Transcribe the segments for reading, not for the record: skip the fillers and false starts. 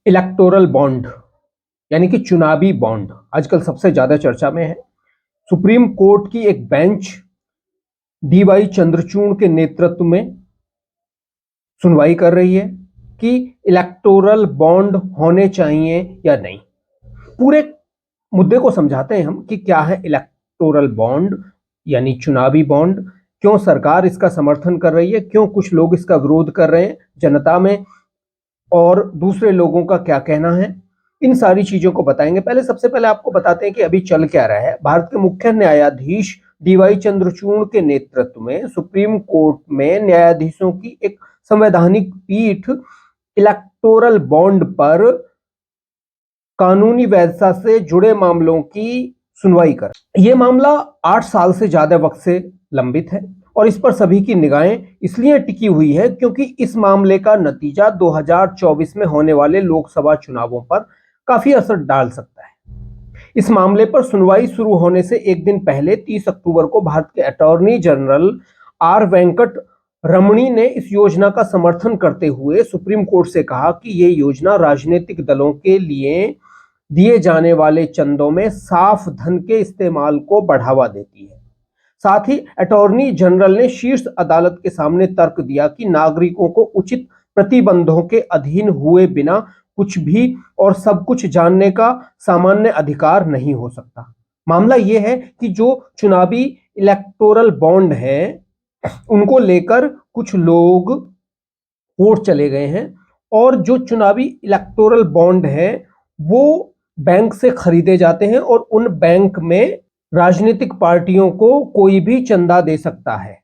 Electoral bond यानी कि चुनावी बॉन्ड आजकल सबसे ज्यादा चर्चा में है। सुप्रीम कोर्ट की एक बेंच डीवाई चंद्रचूड़ के नेतृत्व में सुनवाई कर रही है कि इलेक्टोरल बॉन्ड होने चाहिए या नहीं। पूरे मुद्दे को समझाते हैं हम कि क्या है इलेक्टोरल बॉन्ड यानी चुनावी बॉन्ड, क्यों सरकार इसका समर्थन कर रही है, क्यों कुछ लोग इसका विरोध कर रहे हैं जनता में, और दूसरे लोगों का क्या कहना है, इन सारी चीजों को बताएंगे। सबसे पहले आपको बताते हैं कि अभी चल क्या रहा है। भारत के मुख्य न्यायाधीश डीवाई चंद्रचूड़ के नेतृत्व में सुप्रीम कोर्ट में न्यायाधीशों की एक संवैधानिक पीठ इलेक्टोरल बॉन्ड पर कानूनी वैधता से जुड़े मामलों की सुनवाई कर। यह मामला 8 साल से ज्यादा वक्त से लंबित है और इस पर सभी की निगाहें इसलिए टिकी हुई है क्योंकि इस मामले का नतीजा 2024 में होने वाले लोकसभा चुनावों पर काफी असर डाल सकता है। इस मामले पर सुनवाई शुरू होने से एक दिन पहले 30 अक्टूबर को भारत के अटॉर्नी जनरल आर वेंकट रमणी ने इस योजना का समर्थन करते हुए सुप्रीम कोर्ट से कहा कि यह योजना राजनीतिक दलों के लिए दिए जाने वाले चंदों में साफ धन के इस्तेमाल को बढ़ावा देती है। साथ ही अटॉर्नी जनरल ने शीर्ष अदालत के सामने तर्क दिया कि नागरिकों को उचित प्रतिबंधों के अधीन हुए बिना कुछ भी और सब कुछ जानने का सामान्य अधिकार नहीं हो सकता। मामला यह है कि जो चुनावी इलेक्टोरल बॉन्ड है उनको लेकर कुछ लोग कोर्ट चले गए हैं और जो चुनावी इलेक्टोरल बॉन्ड है वो बैंक से खरीदे जाते हैं और उन बैंक में राजनीतिक पार्टियों को कोई भी चंदा दे सकता है,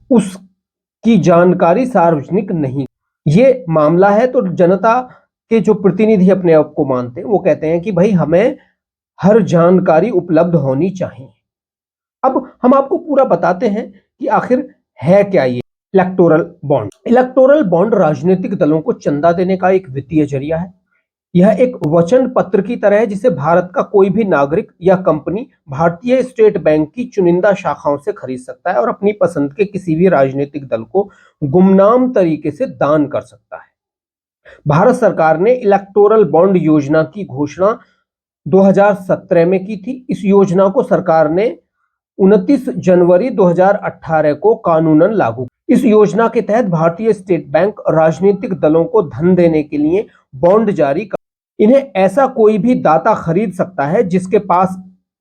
उसकी जानकारी सार्वजनिक नहीं। ये मामला है तो जनता के जो प्रतिनिधि अपने आप को मानते हैं वो कहते हैं कि भाई हमें हर जानकारी उपलब्ध होनी चाहिए। अब हम आपको पूरा बताते हैं कि आखिर है क्या ये इलेक्टोरल बॉन्ड। इलेक्टोरल बॉन्ड राजनीतिक दलों को चंदा देने का एक वित्तीय जरिया है। यह एक वचन पत्र की तरह है जिसे भारत का कोई भी नागरिक या कंपनी भारतीय स्टेट बैंक की चुनिंदा शाखाओं से खरीद सकता है और अपनी पसंद के किसी भी राजनीतिक दल को गुमनाम तरीके से दान कर सकता है। भारत सरकार ने इलेक्टोरल बॉन्ड योजना की घोषणा 2017 में की थी। इस योजना को सरकार ने 29 जनवरी 2018 को कानूनन लागू। इस योजना के तहत भारतीय स्टेट बैंक राजनीतिक दलों को धन देने के लिए बॉन्ड जारी कर, इन्हें ऐसा कोई भी दाता खरीद सकता है जिसके पास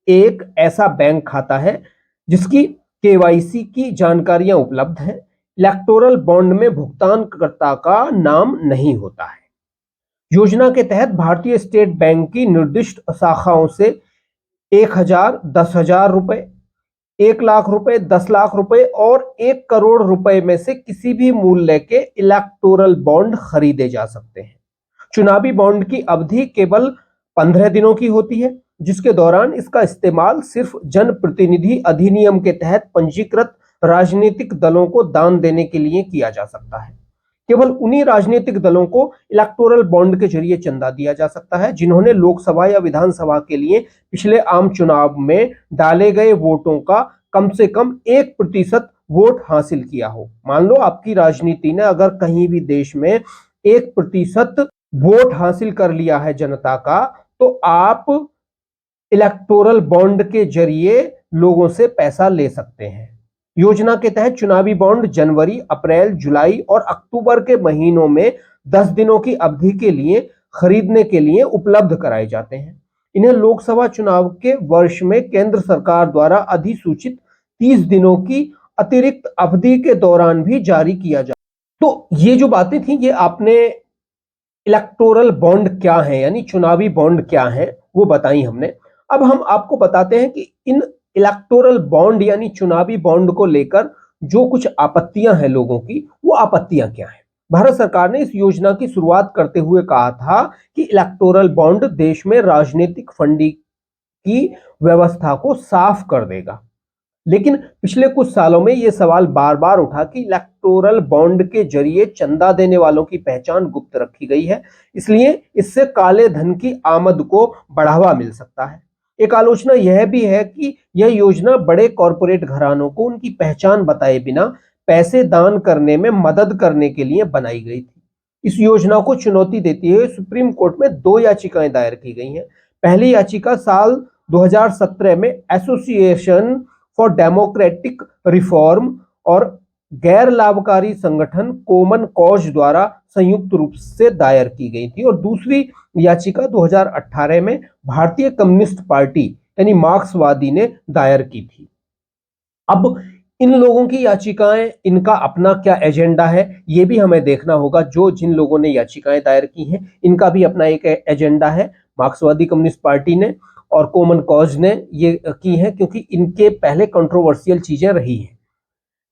एक ऐसा बैंक खाता है जिसकी केवाईसी की जानकारियां उपलब्ध हैं। इलेक्टोरल बॉन्ड में भुगतानकर्ता का नाम नहीं होता है। योजना के तहत भारतीय स्टेट बैंक की निर्दिष्ट शाखाओं से 1,000, 10,000 रुपए, 1 लाख रुपए, 10 लाख रुपए और 1 करोड़ रुपए में से किसी भी मूल्य के इलेक्टोरल बॉन्ड खरीदे जा सकते हैं। चुनावी बॉन्ड की अवधि केवल 15 दिनों की होती है जिसके दौरान इसका इस्तेमाल सिर्फ जनप्रतिनिधि अधिनियम के तहत पंजीकृत राजनीतिक दलों को दान देने के लिए किया जा सकता है। केवल उन्हीं राजनीतिक दलों को इलेक्टोरल बॉन्ड के जरिए चंदा दिया जा सकता है जिन्होंने लोकसभा या विधानसभा के लिए पिछले आम चुनाव में डाले गए वोटों का कम से कम 1% वोट हासिल किया हो। मान लो आपकी राजनीति ने अगर कहीं भी देश में 1% वोट हासिल कर लिया है जनता का, तो आप इलेक्टोरल बॉन्ड के जरिए लोगों से पैसा ले सकते हैं। योजना के तहत चुनावी बॉन्ड जनवरी, अप्रैल, जुलाई और अक्टूबर के महीनों में 10 दिनों की अवधि के लिए खरीदने के लिए उपलब्ध कराए जाते हैं। इन्हें लोकसभा चुनाव के वर्ष में केंद्र सरकार द्वारा अधिसूचित 30 दिनों की अतिरिक्त अवधि के दौरान भी जारी किया जाए। तो ये जो बातें थी ये आपने इलेक्टोरल बॉन्ड क्या है यानी चुनावी बॉन्ड क्या है वो बताई हमने। अब हम आपको बताते हैं कि इन इलेक्टोरल बॉन्ड यानी चुनावी बॉन्ड को लेकर जो कुछ आपत्तियां हैं लोगों की, वो आपत्तियां क्या हैं। भारत सरकार ने इस योजना की शुरुआत करते हुए कहा था कि इलेक्टोरल बॉन्ड देश में राजनीतिक फंडिंग की व्यवस्था को साफ कर देगा। लेकिन पिछले कुछ सालों में यह सवाल बार बार उठा कि इलेक्टोरल बॉन्ड के जरिए चंदा देने वालों की पहचान गुप्त रखी गई है, इसलिए इससे काले धन की आमद को बढ़ावा मिल सकता है। एक आलोचना यह भी है कि यह योजना बड़े कॉरपोरेट घरानों को उनकी पहचान बताए बिना पैसे दान करने में मदद करने के लिए बनाई गई थी। इस योजना को चुनौती देती हुए सुप्रीम कोर्ट में 2 याचिकाएं दायर की गई हैं। पहली याचिका साल 2017 में एसोसिएशन फॉर डेमोक्रेटिक रिफॉर्म और गैर लाभकारी संगठन कॉमन कॉज द्वारा संयुक्त रूप से दायर की गई थी, और दूसरी याचिका 2018 में भारतीय कम्युनिस्ट पार्टी यानी मार्क्सवादी ने दायर की थी। अब इन लोगों की याचिकाएं, इनका अपना क्या एजेंडा है, ये भी हमें देखना होगा। जिन लोगों ने याचिकाएं दायर की हैं, इनका भी अपना एक एजेंडा है। मार्क्सवादी कम्युनिस्ट पार्टी ने और कॉमन कॉज ने ये की है, क्योंकि इनके पहले कंट्रोवर्शियल चीजें रही हैं।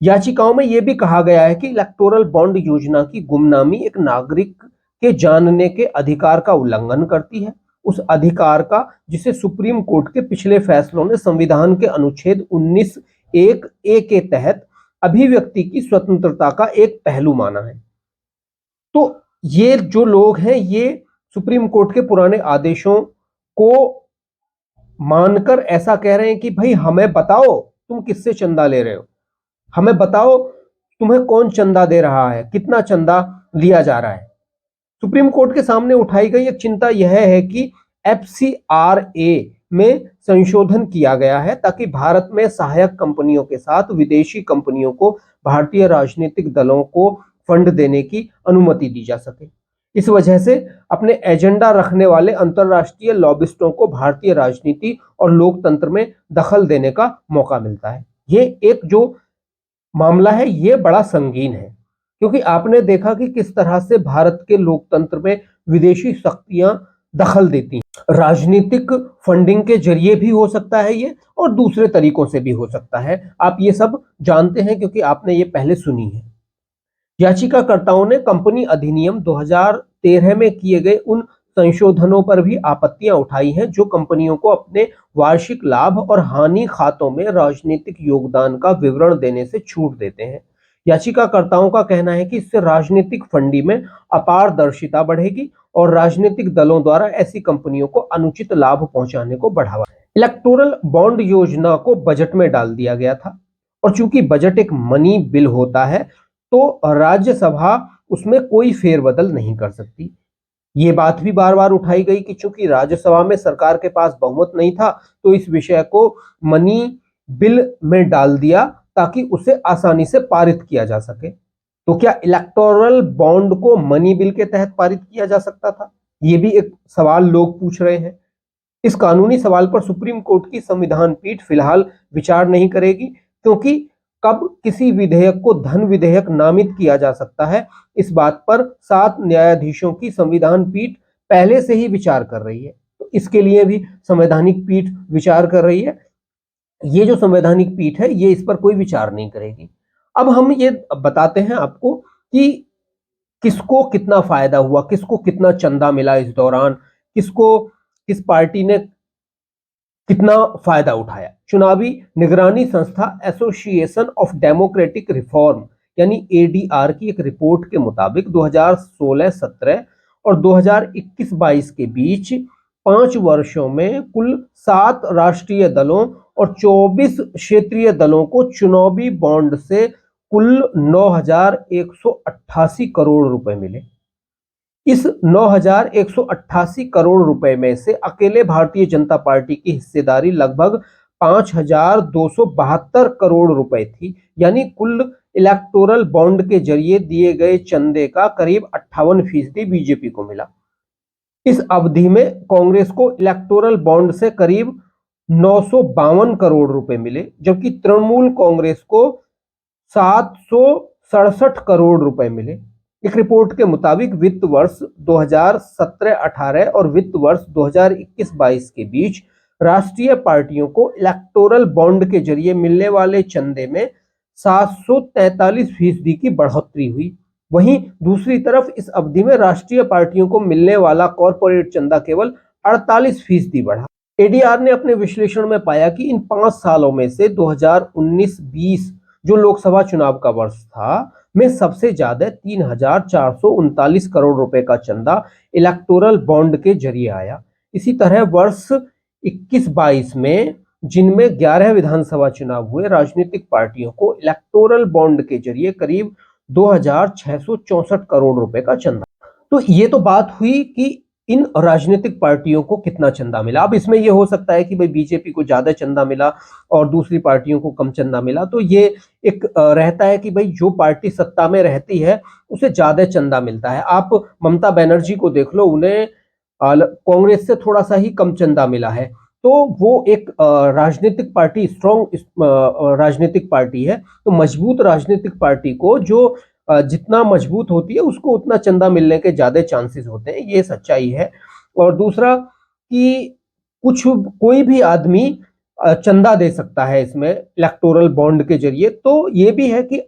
याचिकाओं में यह भी कहा गया है कि इलेक्टोरल बॉन्ड योजना की गुमनामी एक नागरिक के जानने के अधिकार का उल्लंघन करती है, उस अधिकार का जिसे सुप्रीम कोर्ट के पिछले फैसलों ने संविधान के अनुच्छेद 19(1)(a) के तहत अभिव्यक्ति की स्वतंत्रता का एक पहलू माना है। तो ये जो लोग हैं, ये सुप्रीम कोर्ट के पुराने आदेशों को मानकर ऐसा कह रहे हैं कि भाई हमें बताओ तुम किससे चंदा ले रहे हो, हमें बताओ तुम्हें कौन चंदा दे रहा है, कितना चंदा लिया जा रहा है। सुप्रीम कोर्ट के सामने उठाई गई एक चिंता यह है कि FCRA में संशोधन किया गया है ताकि भारत में सहायक कंपनियों के साथ विदेशी कंपनियों को भारतीय राजनीतिक दलों को फंड देने की अनुमति दी जा सके। इस वजह से अपने एजेंडा रखने वाले अंतरराष्ट्रीय लॉबिस्टों को भारतीय राजनीति और लोकतंत्र में दखल देने का मौका मिलता है। ये एक जो मामला है, ये बड़ा संगीन है, क्योंकि आपने देखा कि किस तरह से भारत के लोकतंत्र में विदेशी शक्तियां दखल देती हैं। राजनीतिक फंडिंग के जरिए भी हो सकता है ये, और दूसरे तरीकों से भी हो सकता है। आप ये सब जानते हैं क्योंकि आपने ये पहले सुनी है। याचिकाकर्ताओं ने कंपनी अधिनियम 2013 में किए गए उन संशोधनों पर भी आपत्तियां उठाई हैं जो कंपनियों को अपने वार्षिक लाभ और हानि खातों में राजनीतिक योगदान का विवरण देने से छूट देते हैं। याचिकाकर्ताओं का कहना है कि इससे राजनीतिक फंडिंग में अपारदर्शिता बढ़ेगी और राजनीतिक दलों द्वारा ऐसी कंपनियों को अनुचित लाभ पहुंचाने को बढ़ावा। इलेक्टोरल बॉन्ड योजना को बजट में डाल दिया गया था, और चूंकि बजट एक मनी बिल होता है तो राज्यसभा उसमें कोई फेरबदल नहीं कर सकती। ये बात भी बार बार उठाई गई कि चूंकि राज्यसभा में सरकार के पास बहुमत नहीं था तो इस विषय को मनी बिल में डाल दिया ताकि उसे आसानी से पारित किया जा सके। तो क्या इलेक्टोरल बॉन्ड को मनी बिल के तहत पारित किया जा सकता था? ये भी एक सवाल लोग पूछ रहे हैं। इस कानूनी सवाल पर सुप्रीम कोर्ट की संविधान पीठ फिलहाल विचार नहीं करेगी, क्योंकि कब किसी विधेयक को धन विधेयक नामित किया जा सकता है, इस बात पर 7 न्यायाधीशों की संविधान पीठ पहले से ही विचार कर रही है। तो इसके लिए भी संवैधानिक पीठ विचार कर रही है। ये जो संवैधानिक पीठ है, ये इस पर कोई विचार नहीं करेगी। अब हम ये बताते हैं आपको कि किसको कितना फायदा हुआ, किसको कितना चंदा मिला इस दौरान, किस पार्टी ने कितना फायदा उठाया। चुनावी निगरानी संस्था एसोसिएशन ऑफ डेमोक्रेटिक रिफॉर्म यानी ADR की एक रिपोर्ट के मुताबिक 2016-17 और 2021-22 के बीच 5 वर्षों में कुल 7 राष्ट्रीय दलों और 24 क्षेत्रीय दलों को चुनावी बॉन्ड से कुल 9,188 करोड़ रुपए मिले। इस 9,188 करोड़ रुपए में से अकेले भारतीय जनता पार्टी की हिस्सेदारी लगभग 5,272 करोड़ रुपए थी, यानी कुल इलेक्टोरल बॉन्ड के जरिए दिए गए चंदे का करीब 58% बीजेपी को मिला। इस अवधि में कांग्रेस को इलेक्टोरल बॉन्ड से करीब 952 करोड़ रुपए मिले, जबकि तृणमूल कांग्रेस को 767 करोड़ रुपए मिले। एक रिपोर्ट के मुताबिक वित्त वर्ष 2017-18 और वित्त वर्ष 2021-22 के बीच राष्ट्रीय पार्टियों को इलेक्टोरल बॉन्ड के जरिए मिलने वाले चंदे में 743% की बढ़ोतरी हुई। वहीं दूसरी तरफ इस अवधि में राष्ट्रीय पार्टियों को मिलने वाला कॉर्पोरेट चंदा केवल 48% बढ़ा। ADR ने अपने विश्लेषण में पाया कि इन 5 सालों में से 2019-20 जो लोकसभा चुनाव का वर्ष था, में सबसे ज्यादा 3,439 करोड़ रुपए का चंदा इलेक्टोरल बॉन्ड के जरिए आया। इसी तरह वर्ष 21-22 में, जिनमें 11 विधानसभा चुनाव हुए, राजनीतिक पार्टियों को इलेक्टोरल बॉन्ड के जरिए करीब 2,664 करोड़ रुपए का चंदा। तो ये तो बात हुई कि इन राजनीतिक पार्टियों को कितना चंदा मिला। अब इसमें ये हो सकता है कि भाई बीजेपी को ज्यादा चंदा मिला और दूसरी पार्टियों को कम चंदा मिला, तो ये एक रहता है कि भाई जो पार्टी सत्ता में रहती है उसे ज्यादा चंदा मिलता है। आप ममता बनर्जी को देख लो, उन्हें कांग्रेस से थोड़ा सा ही कम चंदा मिला है, तो वो एक राजनीतिक पार्टी, स्ट्रॉन्ग राजनीतिक पार्टी है। तो मजबूत राजनीतिक पार्टी को जो जितना मजबूत होती है उसको उतना चंदा मिलने के ज्यादा चांसेस होते हैं, ये सच्चाई है। और दूसरा कि कोई भी आदमी चंदा दे सकता है इसमें इलेक्टोरल बॉन्ड के जरिए, तो ये भी है कि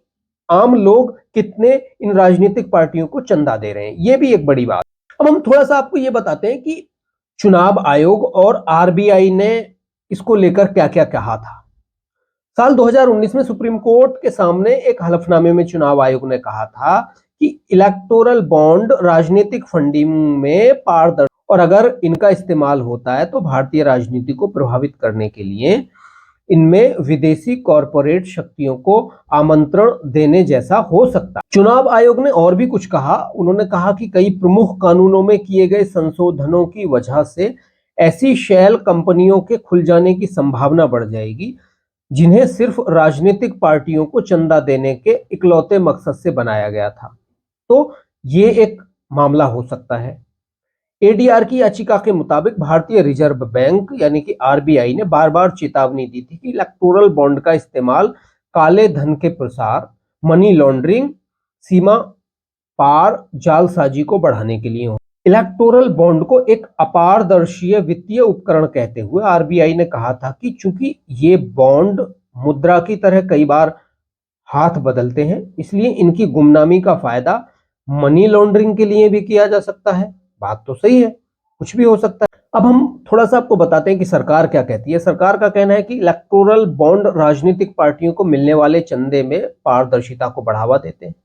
आम लोग कितने इन राजनीतिक पार्टियों को चंदा दे रहे हैं, ये भी एक बड़ी बात। अब हम थोड़ा सा आपको ये बताते हैं कि चुनाव आयोग और आरबीआई ने इसको लेकर क्या क्या कहा था। साल 2019 में सुप्रीम कोर्ट के सामने एक हलफनामे में चुनाव आयोग ने कहा था कि इलेक्टोरल बॉन्ड राजनीतिक फंडिंग में पारदर्शी, और अगर इनका इस्तेमाल होता है तो भारतीय राजनीति को प्रभावित करने के लिए इनमें विदेशी कॉरपोरेट शक्तियों को आमंत्रण देने जैसा हो सकता है। चुनाव आयोग ने और भी कुछ कहा। उन्होंने कहा कि कई प्रमुख कानूनों में किए गए संशोधनों की वजह से ऐसी शैल कंपनियों के खुल जाने की संभावना बढ़ जाएगी जिन्हें सिर्फ राजनीतिक पार्टियों को चंदा देने के इकलौते मकसद से बनाया गया था। तो ये एक मामला हो सकता है। एडीआर की याचिका के मुताबिक भारतीय रिजर्व बैंक यानी कि आरबीआई ने बार बार चेतावनी दी थी कि इलेक्टोरल बॉन्ड का इस्तेमाल काले धन के प्रसार, मनी लॉन्ड्रिंग, सीमा पार जालसाजी को बढ़ाने के लिए हो। इलेक्टोरल बॉन्ड को एक अपारदर्शी वित्तीय उपकरण कहते हुए आरबीआई ने कहा था कि चूंकि ये बॉन्ड मुद्रा की तरह कई बार हाथ बदलते हैं, इसलिए इनकी गुमनामी का फायदा मनी लॉन्ड्रिंग के लिए भी किया जा सकता है। बात तो सही है, कुछ भी हो सकता है। अब हम थोड़ा सा आपको बताते हैं कि सरकार क्या कहती है। सरकार का कहना है कि इलेक्टोरल बॉन्ड राजनीतिक पार्टियों को मिलने वाले चंदे में पारदर्शिता को बढ़ावा देते हैं।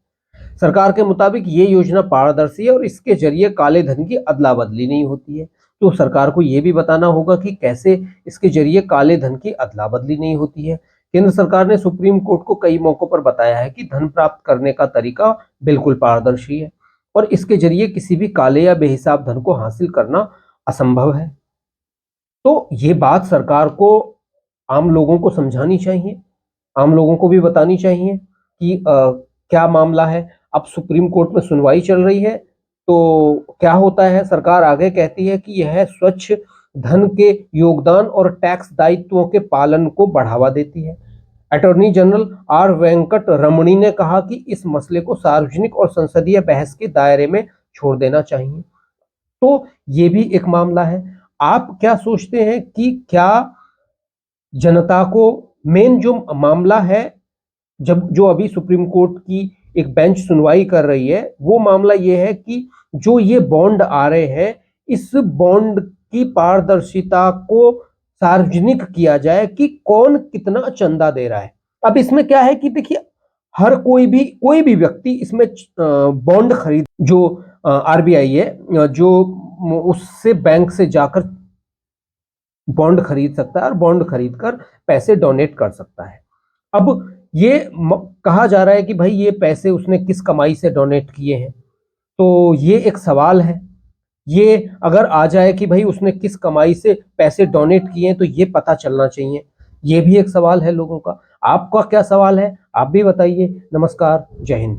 सरकार के मुताबिक ये योजना पारदर्शी है और इसके जरिए काले धन की अदला बदली नहीं होती है। तो सरकार को यह भी बताना होगा कि कैसे इसके जरिए काले धन की अदला बदली नहीं होती है। केंद्र सरकार ने सुप्रीम कोर्ट को कई मौकों पर बताया है कि धन प्राप्त करने का तरीका बिल्कुल पारदर्शी है और इसके जरिए किसी भी काले या बेहिसाब धन को हासिल करना असंभव है। तो ये बात सरकार को आम लोगों को समझानी चाहिए, आम लोगों को भी बतानी चाहिए कि क्या मामला है। अब सुप्रीम कोर्ट में सुनवाई चल रही है, तो क्या होता है। सरकार आगे कहती है कि यह स्वच्छ धन के योगदान और टैक्स दायित्वों के पालन को बढ़ावा देती है। अटॉर्नी जनरल आर वेंकट रमणी ने कहा कि इस मसले को सार्वजनिक और संसदीय बहस के दायरे में छोड़ देना चाहिए। तो ये भी एक मामला है। आप क्या सोचते हैं कि क्या जनता को मेन जो मामला है, जब जो अभी सुप्रीम कोर्ट की एक बेंच सुनवाई कर रही है, वो मामला ये है कि जो ये बॉन्ड आ रहे हैं, इस बॉन्ड की पारदर्शिता को सार्वजनिक किया जाए कि कौन कितना चंदा दे रहा है। अब इसमें क्या है कि देखिए, हर कोई भी व्यक्ति इसमें बॉन्ड खरीद, जो आरबीआई है जो उससे बैंक से जाकर बॉन्ड खरीद सकता है और बॉन्ड खरीदकर पैसे डोनेट कर सकता है। अब ये कहा जा रहा है कि भाई ये पैसे उसने किस कमाई से डोनेट किए हैं, तो ये एक सवाल है। ये अगर आ जाए कि भाई उसने किस कमाई से पैसे डोनेट किए हैं तो ये पता चलना चाहिए। ये भी एक सवाल है लोगों का। आपका क्या सवाल है, आप भी बताइए। नमस्कार, जय हिंद।